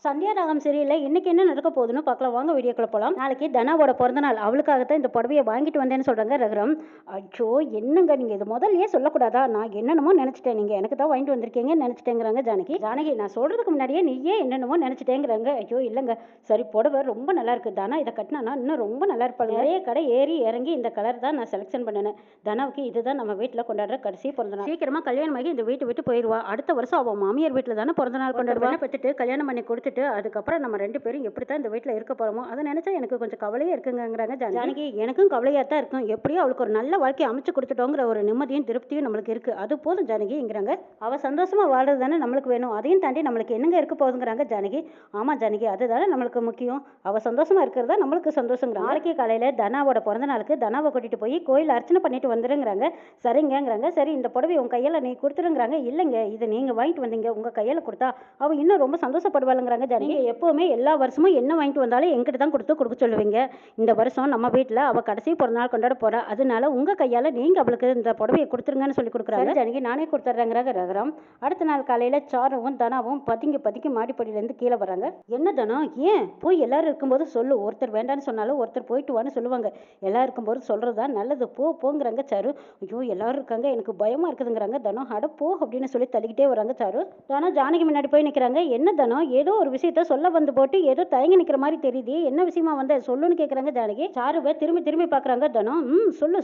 சந்தியா ராகம் சரியில்லை. இன்னைக்கு என்ன நடக்க போகுதுன்னு பார்க்கலாம் வாங்க வீடியோக்குள்ள போலாம். நாளைக்கு தனாவோட பிறந்த நாள். அவளுக்காகத்தான் இந்த புடவைய வாங்கிட்டு வந்தேன்னு சொல்றாங்க ரகுராம். அச்சோ! என்னங்க நீங்க இத முதல்லயே சொல்லக்கூடாதா? நான் என்னென்னமோ நினைச்சிட்டேன். நீங்க எனக்கு தான் வாங்கிட்டு வந்திருக்கீங்கன்னு நினைச்சிட்டேங்கிறாங்க ஜானகி. ஜானகி நான் சொல்றதுக்கு முன்னாடியே நீயே என்னென்னமோ நினைச்சிட்டேங்கிறாங்க. ஐயோ இல்லங்க. சரி புடவை ரொம்ப நல்லா இருக்கு. தனா இதை கட்டினா இன்னும் ரொம்ப நல்லா இருப்பாங்க. நிறைய கடை ஏறி இறங்கி இந்த கலர் தான் நான் செலெக்ஷன் பண்ணினேன். தனாவுக்கு இதுதான் நம்ம வீட்டில் கொண்டாடுற கடைசி பிறந்த நாள். சீக்கிரமா கல்யாணமாகி இந்த வீட்டை விட்டு போயிடுவா. அடுத்த வருஷம் அவள் மாமியார் வீட்டில் தானே பிறந்த நாள் கொண்டாடுவா. பத்துட்டு கல்யாணம் பண்ணி கொடுத்துட்டு அதுக்கப்புறம் நம்ம 2 பேரும் எப்படி தான் இந்த வீட்டில் இருக்க போறோமோ அதை நினைச்சா எனக்கு கொஞ்சம் கவலையே இருக்குங்கிறாங்க ஜானகி. எனக்கும் கவலையாக தான் இருக்கும். எப்படியோ அவளுக்கு ஒரு நல்ல வாழ்க்கையை அமைச்சு கொடுத்துட்டோங்கிற ஒரு நிம்மதியும் திருப்தியும் நம்மளுக்கு இருக்கு. அது போதும் ஜானகிங்கிறாங்க. அவ சந்தோஷமா வாழ்றது தானே நம்மளுக்கு வேணும். அதையும் தாண்டி நம்மளுக்கு என்னங்க இருக்க போகுதுங்கிறாங்க ஜானகி. ஆமா ஜானகி, அதுதானே நம்மளுக்கு முக்கியம். அவ சந்தோஷமா இருக்கிறதா நம்மளுக்கு சந்தோஷங்கிறாங்க. நாளைக்கு காலையில தனாவோட பிறந்த நாளுக்கு தனாவை கூட்டிட்டு போய் கோயில் அர்ச்சனை பண்ணிட்டு வந்துருங்கிறாங்க. சரிங்கிறாங்க. சரி இந்த புடவை உங்க கையில நீ கொடுத்துருங்கிறாங்க. இல்லைங்க, இதை நீங்க வாங்கிட்டு வந்தீங்க, உங்க கையில கொடுத்தா அவ இன்னும் ரொம்ப சந்தோஷப்படுவாளுங்கிறாங்க ஜானகி. எப்பவுமே எல்லா வருஷமும் என்ன வாங்கிட்டு வந்தாலும் எங்கிட்ட தான் கொடுக்க சொல்லுவீங்க. இந்த வருஷம் நம்ம வீட்டில் அவள் கடைசி பிறந்த நாள் கொண்டாட போறா. அதனால உங்க கையால நீங்க அவளுக்கு இந்த புடவையை கொடுத்துருங்கன்னு சொல்லி கொடுக்குறாங்க ஜானகி. நானே கொடுத்துட்றேங்கிறாங்க ரகுராம். அடுத்த நாள் காலையில சாருவும் தனாவும் பதுங்கி மாடிப்படியிலேருந்து கீழே வராங்க. என்ன தனம், ஏன் போய் எல்லாரும் இருக்கும்போது சொல்லு. ஒருத்தர் வேண்டான்னு சொன்னாலும் ஒருத்தர் போயிட்டு வான்னு சொல்லுவாங்க. எல்லாரும் இருக்கும்போது சொல்றதுதான் நல்லது. போங்கிறாங்க சாரு. ஐயோ எல்லாரும் இருக்காங்க, எனக்கு பயமா இருக்குதுங்கிறாங்க தனம். அட போ அப்படின்னு சொல்லி தள்ளிக்கிட்டே வராங்க சாரு. தனம் ஜானகி முன்னாடி போய் நிற்கிறாங்க. என்ன தனம், ஏதோ ஒரு விஷயத்த சொல்ல வந்து போட்டு ஏதோ தயங்கி நிக்கிற மாதிரி தெரியுது. என்ன விஷயமா வந்த சொல்லுன்னு கேக்குறாங்க ஜானகி. சாருவை திரும்பி பாக்குறாங்க தனம்.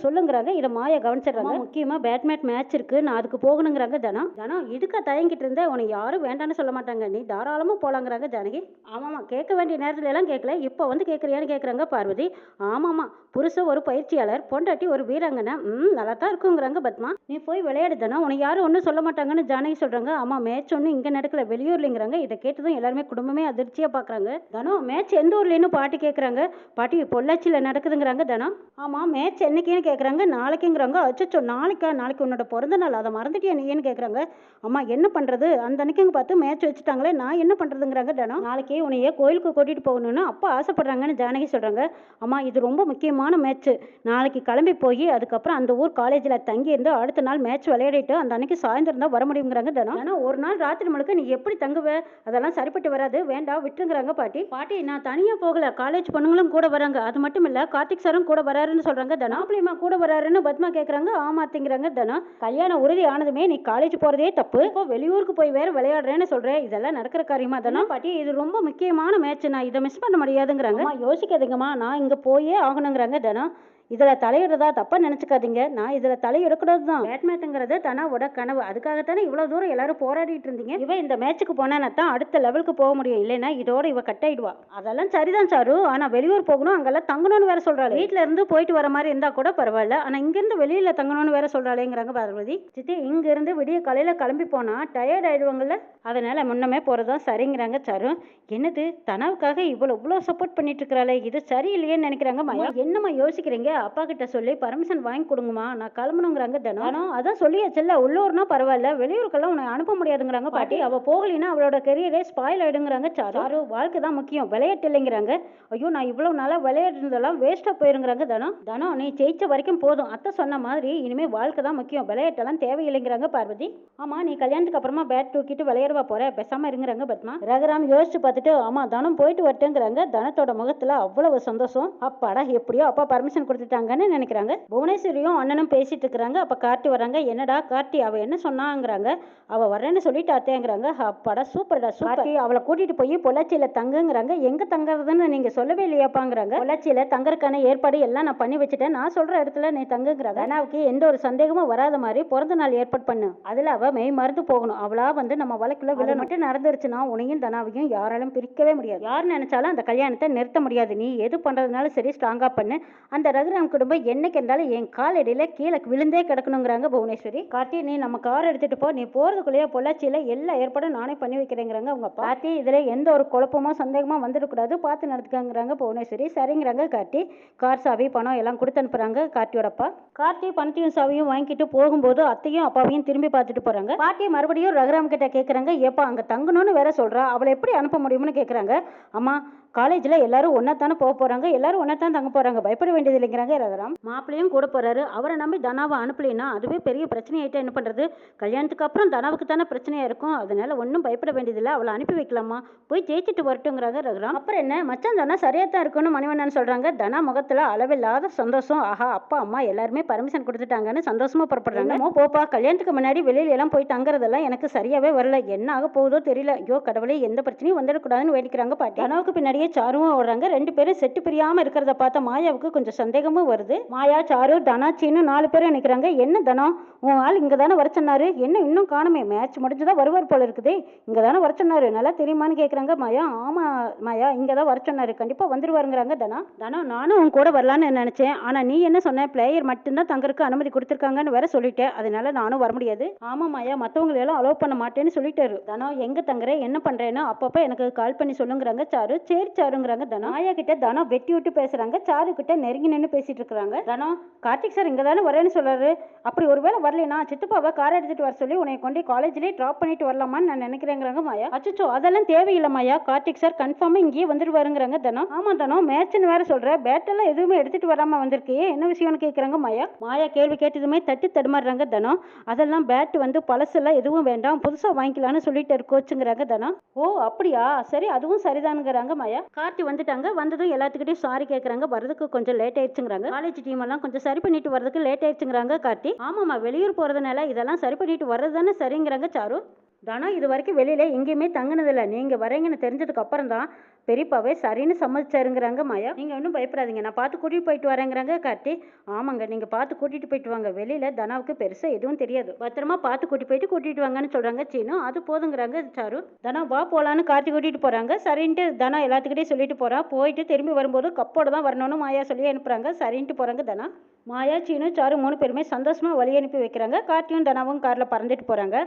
சொல்லுங்கிறாங்க. இதை மாயா கவனிச்சிடுறாங்க. முக்கியமா பேட்மேட் மேட்ச் இருக்கு, நான் அதுக்கு போகணுங்கிறாங்க தனம். இதுக்கா தயங்கிட்டு இருந்த, உனக்கு யாரும் வேண்டான்னு சொல்ல மாட்டாங்க, நீ தாராளமா போலாங்கிறாங்க ஜானகி. ஆமாமா, கேட்க வேண்டிய நேரத்துல எல்லாம் கேட்கல, இப்ப வந்து கேட்கறியான்னு கேக்குறாங்க பார்வதி. ஆமாமா, புருஷன் ஒரு பயிற்சியாளர், பொண்டாட்டி ஒரு வீராங்கனை. நல்லா தான் இருக்குங்கிறாங்க பத்மா. நீ போய் விளையாடு தனம், உனக்கு யாரும் ஒன்றும் சொல்ல மாட்டாங்கன்னு ஜானகி சொல்றாங்க. ஆமா, மேட்ச் ஒன்றும் இங்க நடக்கல, வெளியூர்லங்கிறாங்க. இதை கேட்டதும் எல்லாருமே குடும்பமே அதிர்ச்சியா பாக்குறாங்க. தனம் மேட்ச் எந்த ஊர்லன்னு பாட்டி கேட்குறாங்க. பாட்டி பொள்ளாச்சியில் நடக்குதுங்கிறாங்க தனம். ஆமாம், மேட்ச் என்னைக்குன்னு கேட்குறாங்க. நாளைக்குங்கிறாங்க. அச்சோ நாளைக்கு உன்னோட பிறந்த நாள், அதை மறந்துட்டியா நீன்னு கேட்குறாங்க. அம்மா என்ன பண்ணுறது, அந்த அன்னைக்குங்க பார்த்து மேட்ச் வச்சுட்டாங்களே, நான் என்ன பண்ணுறதுங்கிறாங்க தனம். நாளைக்கு உன்னையே கோயிலுக்கு கூட்டிகிட்டு போகணும்னு அப்பா ஆசைப்படுறாங்கன்னு ஜானகி சொல்கிறாங்க. அம்மா இது ரொம்ப முக்கியமான மேட்ச்சு, நாளைக்கு கிளம்பி போய் அதுக்கப்புறம் அந்த ஊர் காலேஜில் தங்கியிருந்து அடுத்த நாள் மேட்ச் விளையாடிட்டு அந்த அன்னைக்கு சாயந்தரம் தான் வர முடியுங்கிறாங்க தனம். ஆனால் ஒரு நாள் ராத்திரி முழுக்க நீ எப்படி தங்குவ, அதெல்லாம் சரிப்பட்டு வராது, வேண்டாம் விட்டுருங்கிறாங்க பாட்டி. நான் தனியா போகல, காலேஜ் பொண்ணுங்களும் கூட வராங்க. அது மட்டும் இல்ல கார்த்திக் சாரும் கூட வராருன்னு சொல்றாங்க தனா. அப்படிமா கூட வராருன்னு பத்மா கேக்குறாங்க. ஆமாத்திங்கிறாங்க தனா. கல்யாணம் உறுதி ஆனதுமே நீ காலேஜ் போறதே தப்பு, இப்போ வெளியூருக்கு போய் வேற விளையாடுறேன்னு சொல்றேன், இதெல்லாம் நடக்கிற காரியமா தானே பாட்டி? இது ரொம்ப முக்கியமான மேட்ச், நான் இதை மிஸ் பண்ண முடியாதுங்கிறாங்க. யோசிக்காதீங்கம்மா, நான் இங்க போயே ஆகணுங்கிறாங்க தனா. இதுல தலையிடுறதா தப்பா நினைச்சுக்காதீங்க, நான் இதுல தலையிடக்கூடாது தான். பேட்மேட்டுங்கிறது தனாவோட கனவு, அதுக்காகத்தானே இவ்வளவு தூரம் எல்லாரும் போராடிட்டு இருந்தீங்க. இவ இந்த மேட்சுக்கு போனா தான் அடுத்த லெவலுக்கு போக முடியும், இல்லைன்னா இதோட இவ கட் ஆயிடுவா. அதெல்லாம் சரிதான் சாரு, ஆனா வெளியூர் போகணும், அங்கெல்லாம் தங்கணும்னு வேற சொல்றாள். வீட்டுல இருந்து போயிட்டு வர மாதிரி இருந்தா கூட பரவாயில்ல, ஆனா இங்க இருந்து வெளியில தங்கணும்னு வேற சொல்றாளேங்கிறாங்க பார்வதி. சித்தி, இங்க இருந்து விடிய காலையில கிளம்பி போனா டயர்ட் ஆயிடுவாங்கல்ல, அதனால முன்னமே போறதுதான் சரிங்கிறாங்க சாரு. என்னது, தனாவுக்காக இவ்வளவு சப்போர்ட் பண்ணிட்டு இருக்கிறாளே, இது சரியில்லையேன்னு நினைக்கிறாங்க மாயா. என்னம்மா யோசிக்கிறீங்க, அப்பா கிட்ட சொல்லி பர்மிஷன் வாங்கி கொடுங்கம்மா, நான் கிளம்பணுங்கிறாங்க தனம். அதான் சொல்லியாச்சுல்ல, உள்ளூர்னா பரவாயில்ல, வெளியூருக்கெல்லாம் உன்னை அனுப்ப முடியாதுங்கிறாங்க பாட்டி. அவ போகலினா அவளோட கெரியரே ஸ்பாயில் ஆயிடுங்கிறாங்க சாரு. வாழ்க்கை தான் முக்கியம், விளையாட்டு இல்லைங்கிறாங்க. ஐயோ நான் இவ்வளவு நாளா விளையாடுறதெல்லாம் வேஸ்டா போயிருங்கிறாங்க தனம். நீ ஜெயிச்ச வரைக்கும் போதும், அத்தை சொன்ன மாதிரி இனிமே வாழ்க்கை தான் முக்கியம், விளையாட்டெல்லாம் தேவையில்லைங்கிறாங்க பார்வதி. ஆமா, நீ கல்யாணத்துக்கு அப்புறமா பேட் தூக்கிட்டு விளையாடுவா போற, பேசாம இருங்கிறாங்க பத்மா. ரகுராம் யோசிச்சு பார்த்துட்டு ஆமா தனம் போயிட்டு வரட்டுங்கிறாங்க. தனத்தோட முகத்துல அவ்வளவு சந்தோஷம். அப்பாடா, எப்படியோ அப்பா பர்மிஷன் கொடுத்துட்டாங்கன்னு நினைக்கிறாங்க. புவனேஸ்வரியும் அண்ணனும் பேசிட்டு இருக்கிறாங்க. அப்ப கார்த்தி வராங்க. என்னடா கார்த்தி, அவ என்ன சொன்னாங்கிறாங்க. அவ வரேன்னு சொல்லிட்டு அத்தேங்கிறாங்க. அப்பாடா சூப்பர்டா சூப்பர், அவளை கூட்டிட்டு போய் பொள்ளாச்சியில தங்குங்கிறாங்க. எங்க தங்குறதுன்னு நீங்க சொல்லவே இல்லையாப்பாங்கிறாங்க. பொள்ளாச்சியில தங்கறதுக்கான ஏற்பாடு எல்லாம் நான் பண்ணி வச்சுட்டேன், நான் சொல்ற இடத்துல நீ தங்குங்கிறாங்க. அண்ணாவுக்கு எந்த ஒரு சந்தேகமும் வராத மாதிரி பிறந்த நாள் ஏற்பாடு பண்ணு, அதுல அவ மெய் மறந்து போகணும், அவளா வந்து நம்ம வழக்குல விழ மட்டும் நடந்துருச்சுன்னா உனையும் தனாவையும் யாராலும் பிரிக்கவே முடியாது. யார் நினைச்சாலும் அந்த கல்யாணத்தை நிறுத்த முடியாது. நீ எது பண்றதுனாலும் சரி ஸ்ட்ராங்கா பண்ணு. அந்த ரகுராம் குடும்பம் என்னைக்கு இருந்தாலும் என் காலடியில கீழே விழுந்தே கிடக்கணுங்கிறாங்க புவனேஸ்வரி. கார்த்தி, நீ நம்ம கார் எடுத்துட்டு போ, நீ போறதுக்குள்ளேயே பொள்ளாச்சியில எல்லா ஏற்பாடும் நானே பண்ணி வைக்கிறேங்கிறாங்க அவங்க அப்பா. கார்த்தி, இதுல எந்த ஒரு குழப்பமோ சந்தேகமோ வந்துடக்கூடாது, பார்த்து நடத்துக்காங்கிறாங்க புவனேஸ்வரி. சரிங்கிறாங்க கார்த்தி. கார் சாவி பணம் எல்லாம் கொடுத்து அனுப்புறாங்க கார்த்தியோட அப்பா. கார்த்தி பணத்தையும் சாவியும் வாங்கிட்டு போகும்போது அத்தையும் அப்பாவையும் திரும்பி பார்த்துட்டு போறாங்க. பாட்டி மறுபடியும் ரகுராம் கிட்ட கேட்கறாங்க, ஏப்பா அங்க தங்கணும்னு வேற சொல்றா, அவளை எப்படி அனுப்ப முடியும்னு கேட்கறாங்க. அம்மா, காலேஜில் எல்லாரும் ஒன்றா தானே போக போகிறாங்க, எல்லாரும் ஒன்றா தான் தங்க போகிறாங்க, பயப்பட வேண்டியது இல்லைங்கிறாங்க அப்படிங்கிறாங்க ரகுராம். மாப்பிள்ளையும் கூட போறாரு. அவரை நம்பி தனாவை அனுப்பலைன்னா அதுவே பெரிய பிரச்சனையாயிட்டா என்ன பண்றது? கல்யாணத்துக்கு அப்புறம் தனாவுக்கு தானே பிரச்சனையா இருக்கும். அதனால ஒன்றும் பயப்பட வேண்டியதில்லை, அவளை அனுப்பி வைக்கலாமா, போய் ஜெயிச்சுட்டு வரட்டுங்கிறாங்க ரகுராம். அப்புறம் என்ன மச்சான் தனா சரியா தான் இருக்குன்னு மணிவண்ணன் சொல்றாங்க. தனா முகத்துல அளவில்லாத சந்தோஷம். ஆஹா, அப்பா அம்மா எல்லாருமே பர்மிஷன் கொடுத்துட்டாங்கன்னு சந்தோஷமா புறப்படுறாங்க. போப்பா, கல்யாணத்துக்கு முன்னாடி வெளியில எல்லாம் போய் தங்குறதெல்லாம் எனக்கு சரியாவே வரல. என்ன ஆக போகுதோ தெரியல. ஐயோ கடவுளே, எந்த பிரச்சனையும் வந்துடக்கூடாதுன்னு வேடிக்கிறாங்க பாட்டி. தனாவுக்கு பின்னாடியே சாருவும் ஓடுறாங்க. ரெண்டு பேரும் செட்டு பிரியாம இருக்கிறத பார்த்த மாயாவுக்கு கொஞ்சம் சந்தேகமும் வருது. மாயா, சாரு, தனா, சீனு 4 பேரும் நினைக்கிறாங்க. என்ன தனம், உன் ஆள் இங்க தானே வர சொன்னாரு, என்ன இன்னும் காணுமே? மேட்ச் முடிஞ்சுதான் வருவார் போல இருக்குதே. இங்க தானே வர சொன்னாரு, நல்லா தெரியுமான்னு கேட்குறாங்க மாயா. ஆமா மாயா, இங்க தான் வர சொன்னாரு, கண்டிப்பா வந்துருவாருங்கிறாங்க தனா. தனா, நானும் உன் கூட வரலான்னு நினைச்சேன். ஆனா நீ என்ன சொன்ன, பிளேயர் மட்டும்தான் தங்கறதுக்கு அனுமதி கொடுத்துருக்காங்கன்னு வேற சொல்லிட்டேன். அதனால நானும் வர முடியாது. ஆமா மாயா, மற்றவங்களை எல்லாம் அலோவ் பண்ண மாட்டேன்னு சொல்லிட்டாரு. தனா, எங்க தங்குறேன் என்ன பண்றேன்னு அப்பப்போ எனக்கு கால் பண்ணி சொல்லுங்கிறாங்க சாரு. சரி சாருங்கிறாங்க தனா. மாயா கிட்ட தனா வெட்டி விட்டு பேசுறாங்க. சாரு கிட்ட நெருங்கி நின்று பேசிட்டு இருக்காங்க. தனா, கார்த்திக் சார் இங்க தானே வரேன்னு சொல்றாரு. அப்படி ஒருவேளை வரலைன்னா சித்தப்பாவை கார் எடுத்துட்டு வர சொல்லி உன்னை கொண்டு காலேஜ்லேயே ட்ராப் பண்ணிட்டு வரலாமான்னு நான் நினைக்கிறேங்கிறாங்க மாயா. அச்சோ, அதெல்லாம் தேவையில்லை மாயா, கார்த்திக் சார் கன்ஃபார்மா இங்கேயே வந்துருவாருங்கிறாங்க தனா. ஆமா தனா, மேட்ச்னு வேற சொல்ற, பேட்டெல்லாம் எதுவுமே எடுத்துட்டு வராம வந்திருக்கு, என்ன விஷயம்னு கேட்குறாங்க மாயா. மாயா கேள்வி கேட்டதுமே தட்டி தடுமாறுறாங்க தனா. அதெல்லாம் பேட் வந்து பழசெல்லாம் எதுவும் வேண்டாம், புதுசா வாங்கிக்கலாம்னு சொல்லிட்டு இருக்கோச்சுங்கிறாங்க தனா. ஓ அப்படியா, சரி அதுவும் சரிதானுங்கிறாங்க மாயா. கார்த்தி வந்துட்டாங்க. வந்ததும் எல்லாத்துக்கிட்டையும் சாரி கேட்குறாங்க. வரதுக்கு கொஞ்சம் லேட் ஆயிடுச்சுங்கிறாங்க. காலேஜ் டீம் எல்லாம் கொஞ்சம் சரி பண்ணிட்டு வரதுக்கு லேட் ஆயிடுச்சுங்கிறாங்க கார்த்தி. ஆமாம்மா, வெளியூர் போறதுனால இதெல்லாம் சரி பண்ணிட்டு வர்றது தானே சரிங்கிறாங்க சாரு. தனா இது வரைக்கும் வெளியில எங்கேயுமே தங்கினதில்லை, நீங்க வரீங்கன்னு தெரிஞ்சதுக்கு அப்புறம் தான் பெரியப்பாவே சரின்னு சம்மதிச்சாருங்கிறாங்க மாயா. நீங்க ஒன்றும் பயப்படாதீங்க, நான் பார்த்து கூட்டிட்டு போயிட்டு வரேங்கிறாங்க கார்த்தி. ஆமாங்க, நீங்க பார்த்து கூட்டிட்டு போயிட்டு வாங்க, வெளியில தனாவுக்கு பெருசா எதுவும் தெரியாது, பத்திரமா பார்த்து கூட்டிட்டு வாங்கன்னு சொல்றாங்க சீனு. அது போதுங்கிறாங்க சாரு. தனா வா போலான்னு கார்த்தி கூட்டிட்டு போறாங்க. சரின்ட்டு தனா எல்லாத்துக்கிட்டையும் சொல்லிட்டு போறா. போயிட்டு திரும்பி வரும்போது கப்போட தான் வரணும்னு மாயா சொல்லி அனுப்புறாங்க. சரின்ட்டு போறாங்க தனா. மாயா, சீனு, சாரு 3 பேருமே சந்தோஷமா வழி அனுப்பி வைக்கிறாங்க. கார்த்தியும் தனாவும் கார்ல பறந்துட்டு போறாங்க.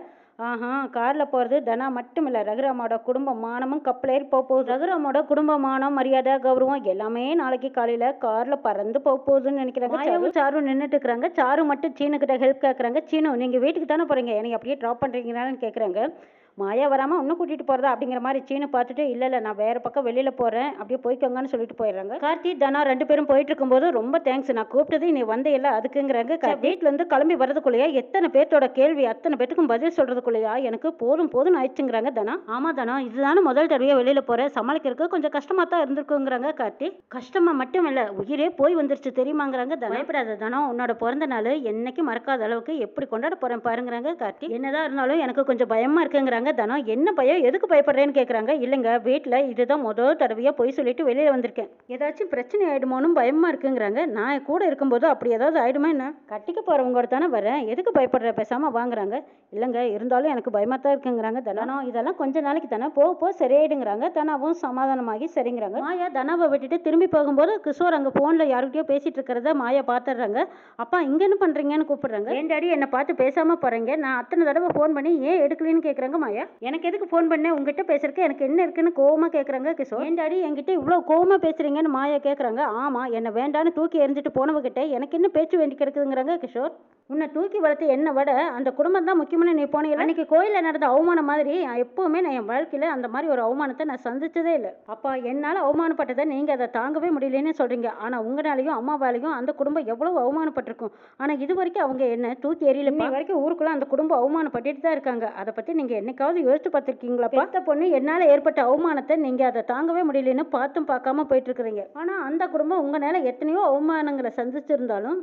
ஆஹா, காரில் போகிறது தனா மட்டும் இல்லை, ரகுராமோட குடும்ப மானமும் கப்பலேறி போகுது. ரகுராமோட குடும்ப மானம், மரியாதை, கௌரவம் எல்லாமே நாளைக்கு காலையில் காரில் பறந்து போகுதுன்னு நினைக்கிறாங்க. மாயாவும் சாரு நின்றுட்டு இருக்கிறாங்க. சாரு மட்டும் சீனுக்கிட்ட ஹெல்ப் கேட்குறாங்க. சீனு, நீங்கள் வீட்டுக்கு தானே போகிறீங்க, என்னை அப்படியே ட்ராப் பண்ணுறீங்களான்னு கேட்குறாங்க. மாயா வராமல் இன்னும் கூட்டிகிட்டு போகிறதா அப்படிங்கிற மாதிரி சீனு பார்த்துட்டு, இல்லை நான் வேறு பக்கம் வெளியில் போகிறேன், அப்படியே போய்க்கோங்கன்னு சொல்லிட்டு போயிடுறாங்க. கார்த்தி தனா 2 பேரும் போயிட்டு இருக்கும்போது, ரொம்ப தேங்க்ஸ், நான் கூப்பிட்டது நீ வந்தே இல்லை அதுக்குங்கிறாங்க. வீட்டிலேருந்து கிளம்பி வரதுக்குள்ளேயா எத்தனை பேர்த்தோட கேள்வி, அத்தனை பேத்துக்கும் பதில் சொல்கிறதுக்குள்ளேயா எனக்கு போதும் ஆயிடுச்சுங்கிறாங்க தனா. ஆமாம் தனா, இதுதானே முதல் தடவையாக வெளியில் போகிறேன், சமாளிக்கிறதுக்கு கொஞ்சம் கஷ்டமாக தான் இருந்திருக்குங்கிறாங்க கார்த்தி. கஷ்டமாக மட்டும் இல்லை, உயிரே போய் வந்துருச்சு தெரியுமாங்கிறாங்க தனா. பயப்படாத தனா, உன்னோட பிறந்த நாள் என்னைக்கும் மறக்காத அளவுக்கு எப்படி கொண்டாட போகிறேன் பாருங்கிறாங்க கார்த்தி. என்னதான் இருந்தாலும் எனக்கு கொஞ்சம் பயமாக இருக்குங்கிறாங்க தனா. என்ன பயம், எதுக்கு பயப்படுறேன்னு கேட்குறாங்க. இல்லைங்க, வீட்டில் இதுதான் முதல் தடவையாக போய் சொல்லிட்டு வெளியில் வந்திருக்கேன், ஏதாச்சும் பிரச்சனை ஆகிடுமோன்னு பயமாக இருக்குங்கிறாங்க. நான் கூட இருக்கும்போது அப்படி ஏதாவது ஆகிடுமா என்ன, கட்டிக்க போகிறவங்களோட தானே வரேன், எதுக்கு பயப்படுற, பேசாமல் வாங்குறாங்க. இல்லைங்க, இருந்தாலும் எனக்கு பயமாக தான் இருக்குங்கிறாங்க தனா. இதெல்லாம் கொஞ்ச நாளைக்கு தானே, போ சரியாயிடுங்கிறாங்க. தனாவும் சமாதானமாகி சரிங்கிறாங்க. மாயா தனாவை விட்டுட்டு திரும்பி போகும்போது கிஷோர் அங்கே ஃபோனில் யாருக்கிட்டயோ பேசிகிட்டு இருக்கிறத மாயா பார்த்துடுறாங்க. அப்பா இங்கே என்ன பண்ணுறீங்கன்னு கூப்பிடுறாங்க. ஏன் டாடி என்னை பார்த்து பேசாமல் போகிறீங்க, நான் அத்தனை தடவை ஃபோன் பண்ணி ஏன் எடுக்கலன்னு கேட்குறாங்க மாயா. எனக்கு எதுக்கு ஃபோன் பண்ணேன், உங்ககிட்ட பேசுறதுக்கு எனக்கு என்ன இருக்குன்னு கோவமாக கேட்குறாங்க கிஷோர். ஏன் டாடி என்கிட்ட இவ்வளோ கோவமாக பேசுறீங்கன்னு மாயா கேட்குறாங்க. ஆமாம், என்னை வேண்டான்னு தூக்கி எறிஞ்சிட்டு போனவகிட்ட எனக்கு என்ன பேச்சு வேண்டி கிடக்குதுங்கிறாங்க கிஷோர். உன்னை தூக்கி வளர்த்து என்னை விட அந்த குடும்பம் தான் முக்கியமான நீ போனீங்க. அன்னைக்கு கோயிலில் நடந்த அவமானம் மாதிரி எப்பவுமே நான் என் வாழ்க்கையில் அந்த மாதிரி ஒரு அவமானத்தை நான் சந்திச்சதே இல்லை. அப்பா, என்னால் அவமானப்பட்டதை நீங்கள் அதை தாங்கவே முடியலன்னு சொல்கிறீங்க. ஆனால் உங்களாலையும் அம்மாவாலையும் அந்த குடும்பம் எவ்வளவு அவமானப்பட்டிருக்கும். ஆனால் இது வரைக்கும் அவங்க என்ன தூக்கி எறியல வரைக்கும் ஊருக்குள்ள அந்த குடும்பம் அவமானப்பட்டுட்டு தான் இருக்காங்க. அதை பற்றி நீங்கள் என்னைக்காவது யோசிச்சு பார்த்துருக்கீங்களா? பார்த்த பொண்ணு என்னால் ஏற்பட்ட அவமானத்தை நீங்கள் அதை தாங்கவே முடியலன்னு பார்த்தும் பார்க்காம போயிட்டு இருக்கிறீங்க. ஆனால் அந்த குடும்பம் உங்களால் எத்தனையோ அவமானங்களை சந்திச்சிருந்தாலும்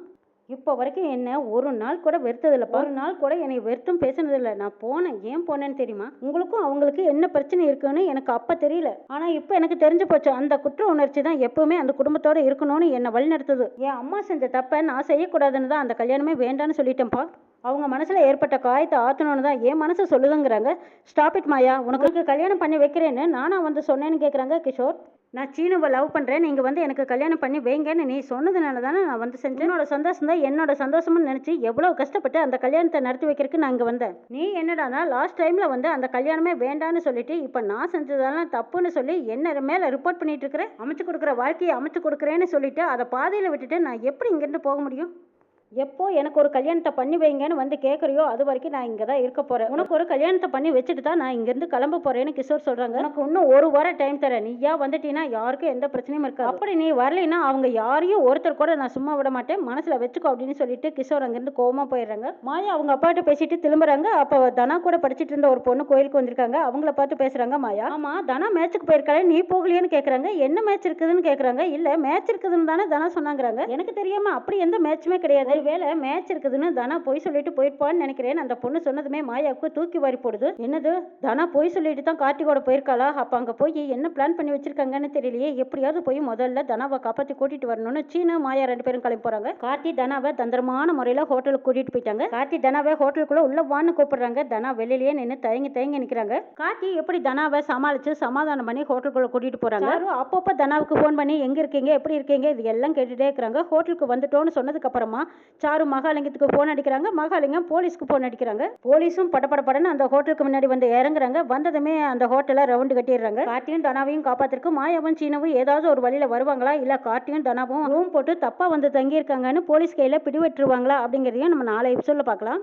இப்போ வரைக்கும் என்ன ஒரு நாள் கூட வெறுத்ததில்லைப்பா. ஒரு நாள் கூட என்னை வெறுத்தும் பேசினதில்லை. நான் போனேன், ஏன் போனேன்னு தெரியுமா? உங்களுக்கும் அவங்களுக்கு என்ன பிரச்சனை இருக்குன்னு எனக்கு அப்போ தெரியல. ஆனால் இப்போ எனக்கு தெரிஞ்சு போச்சு. அந்த குற்ற உணர்ச்சி தான் எப்பவுமே அந்த குடும்பத்தோட இருக்கணும்னு என்னை வழிநடத்துது. என் அம்மா செஞ்ச தப்பை நான் செய்யக்கூடாதுன்னு தான் அந்த கல்யாணமே வேண்டான்னு சொல்லிட்டேன்ப்பா. அவங்க மனசுல ஏற்பட்ட காயத்தை ஆற்றணும்னு தான் என் மனசு சொல்லுதுங்கிறாங்க. ஸ்டாப் இட் மாயா, உனக்கு கல்யாணம் பண்ணி வைக்கிறேன்னு நானா வந்து சொன்னேன்னு கேட்குறாங்க கிஷோர். நான் சீனுவை லவ் பண்ணுறேன், நீங்கள் வந்து எனக்கு கல்யாணம் பண்ணி வைங்கன்னு நீ சொன்னதுனால தானே நான் வந்து செஞ்சேன். என்னோட சந்தோஷம் தான் என்னோட சந்தோஷம்னு நினச்சி எவ்வளோ கஷ்டப்பட்டு அந்த கல்யாணத்தை நடத்தி வைக்கிறதுக்கு நான் இங்கே வந்தேன். நீ என்னடானா லாஸ்ட் டைமில் வந்து அந்த கல்யாணமே வேண்டான்னு சொல்லிட்டு இப்போ நான் செஞ்சதெல்லாம் தப்புன்னு சொல்லி என்ன மேலே ரிப்போர்ட் பண்ணிட்டு இருக்கிறேன். அமைச்சு கொடுக்குற வாழ்க்கையை அமைச்சு கொடுக்குறேன்னு சொல்லிட்டு அதை பாதையில் விட்டுட்டு நான் எப்படி இங்கேருந்து போக முடியும்? எப்போ எனக்கு ஒரு கல்யாணத்தை பண்ணி வைங்கன்னு வந்து கேட்குறியோ அது வரைக்கும் நான் இங்கே தான் இருக்க போகிறேன். உனக்கு ஒரு கல்யாணத்தை பண்ணி வச்சுட்டு தான் நான் இங்கேருந்து கிளம்ப போகிறேன்னு கிஷோர் சொல்கிறாங்க. உனக்கு இன்னும் ஒரு வாரம் டைம் தரேன். நீயா வந்துட்டீங்கன்னா யாருக்கும் எந்த பிரச்சனையும் இருக்காது. அப்படி நீ வரலைன்னா அவங்க யாரையும் ஒருத்தர் கூட நான் சும்மா விட மாட்டேன், மனசில் வச்சுக்கோ அப்படின்னு சொல்லிட்டு கிஷோர் அங்கேருந்து கோவமாக போயிடுறாங்க. மாயா அவங்க அப்பாட்ட பேசிட்டு திரும்புறாங்க. அப்போ தனா கூட படிச்சுட்டு இருந்த ஒரு பொண்ணு கோயிலுக்கு வந்திருக்காங்க. அவங்கள பார்த்து பேசுகிறாங்க மாயா. ஆமாம், தனா மேட்ச்சுக்கு போயிருக்காளே, நீ போகலையேன்னு கேட்குறாங்க. என்ன மேட்ச் இருக்குதுன்னு கேட்குறாங்க. இல்லை மேட்ச் இருக்குதுன்னு தானே தனா சொன்னாங்கிறாங்க. எனக்கு தெரியாம அப்படி எந்த மேட்சுமே கிடையாது. வேலை மேட்ச் இருக்குதுன்னு தனா போய் சொல்லிட்டு போயிருப்பான்னு நினைக்கிறேன். அந்த பொண்ணு சொன்னதுமே மாயாவுக்கு தூக்கி வாரி போடுது. என்னது, தனா போய் சொல்லிட்டு தான் கார்த்திகோட போயிருக்காளா? அப்ப அங்க போய் என்ன பிளான் பண்ணி வச்சிருக்காங்கன்னு தெரியலையே. எப்படியாவது போய் முதல்ல தனாவை காப்பாத்தி கூட்டிட்டு வரணும்னு சீனு மாயா 2 பேரும் கிளம்பி போறாங்க. கார்த்தி தனாவை தந்திரமான முறையில ஹோட்டலுக்கு கூட்டிட்டு போயிட்டாங்க. கார்த்தி தனாவை ஹோட்டலுக்குள்ள உள்ள வான்னு கூப்பிடுறாங்க. தனா வெளியிலேயே நின்று தயங்கி நிக்கிறாங்க. கார்த்தி எப்படி தனாவை சமாளிச்சு சமாதானம் பண்ணி ஹோட்டலுக்குள்ள கூட்டிட்டு போறாங்க. அப்பப்ப தனாவுக்கு போன் பண்ணி எங்க இருக்கீங்க, எப்படி இருக்கீங்க, இது எல்லாம் கேட்டுட்டே இருக்கிறாங்க. ஹோட்டலுக்கு வந்துட்டோம்னு சொன்னதுக்கு அப்புறமா சாரு மகாலிங்கத்துக்கு போன் அடிக்கிறாங்க. மகாலிங்கம் போலீஸ்க்கு போன் அடிக்கிறாங்க. போலீஸும் படபடன்னு அந்த ஹோட்டலுக்கு முன்னாடி வந்து இறங்குறாங்க. வந்ததுமே அந்த ஹோட்டலை ரவுண்டு கட்டிடுறாங்க. கார்த்தியும் தனாவையும் காப்பாத்திருக்கு மாயாவும் சீனவும் ஏதாவது ஒரு வழியில வருவாங்களா, இல்ல கார்த்தியும் தனாவும் ரூம் போட்டு தப்பா வந்து தங்கி இருக்காங்கன்னு போலீஸ் கையில பிடிபட்டுருவாங்களா அப்படிங்கிறதையும் நம்ம நாளை எபிசோட்ல பார்க்கலாம்.